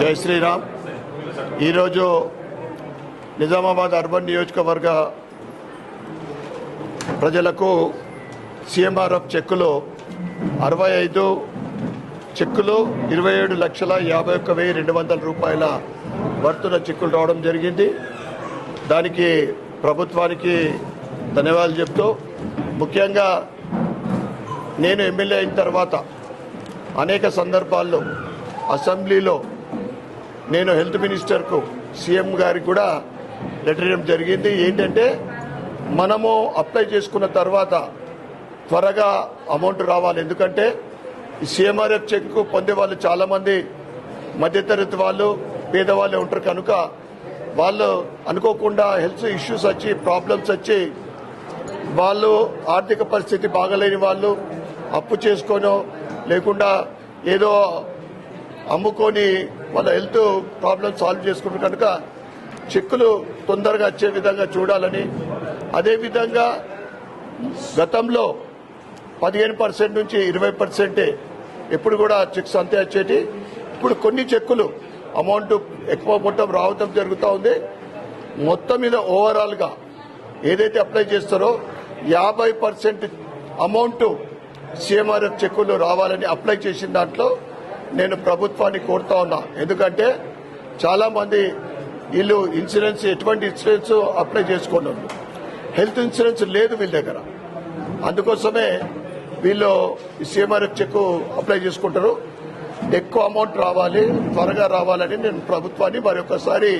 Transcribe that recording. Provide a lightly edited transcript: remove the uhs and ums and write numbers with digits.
జై శ్రీరామ్. ఈరోజు నిజామాబాద్ అర్బన్ నియోజకవర్గ ప్రజలకు సీఎంఆర్ఎఫ్ చెక్కులు 65 చెక్కులు 27,51,200 రూపాయల వర్తుల చెక్కులు రావడం జరిగింది. దానికి ప్రభుత్వానికి ధన్యవాదాలు చెప్తూ, ముఖ్యంగా నేను ఎమ్మెల్యే అయిన తర్వాత అనేక సందర్భాల్లో అసెంబ్లీలో నేను హెల్త్ మినిస్టర్కు సీఎం గారికి కూడా లెటర్ ఇవ్వడం జరిగింది. ఏంటంటే మనము అప్లై చేసుకున్న తర్వాత త్వరగా అమౌంట్ రావాలి. ఎందుకంటే ఈ సీఎంఆర్ఎఫ్ చెక్ పొందే వాళ్ళు చాలామంది మధ్యతరగతి వాళ్ళు, పేదవాళ్ళే ఉంటారు. కనుక వాళ్ళు అనుకోకుండా హెల్త్ ఇష్యూస్ వచ్చి, ప్రాబ్లమ్స్ వచ్చి, వాళ్ళు ఆర్థిక పరిస్థితి బాగలేని వాళ్ళు అప్పు చేసుకోనో లేకుండా ఏదో అమ్ముకొని వాళ్ళ హెల్త్ ప్రాబ్లమ్ సాల్వ్ చేసుకుంటారు. కనుక చెక్కులు తొందరగా వచ్చే విధంగా చూడాలని, అదేవిధంగా గతంలో 15% నుంచి 20% ఎప్పుడు కూడా చెక్స్ అంతే వచ్చేటి. ఇప్పుడు కొన్ని చెక్కులు అమౌంట్ ఎక్కువ మొత్తం రావడం జరుగుతూ ఉంది. మొత్తం మీద ఓవరాల్గా ఏదైతే అప్లై చేస్తారో 50% అమౌంట్ సీఎంఆర్ఎఫ్ చెక్కులు రావాలని అప్లై చేసిన దాంట్లో నేను ప్రభుత్వాన్ని కోరుతా ఉన్నా. ఎందుకంటే చాలా మంది వీళ్ళు ఇన్సూరెన్స్, ఎటువంటి ఇన్సూరెన్స్ అప్లై చేసుకోలేదు, హెల్త్ ఇన్సూరెన్స్ లేదు వీళ్ళ దగ్గర. అందుకోసమే వీళ్ళు సీఎంఆర్ఎఫ్ చెక్కు అప్లై చేసుకుంటారు. ఎక్కువ అమౌంట్ రావాలి, త్వరగా రావాలని నేను ప్రభుత్వాన్ని మరొకసారి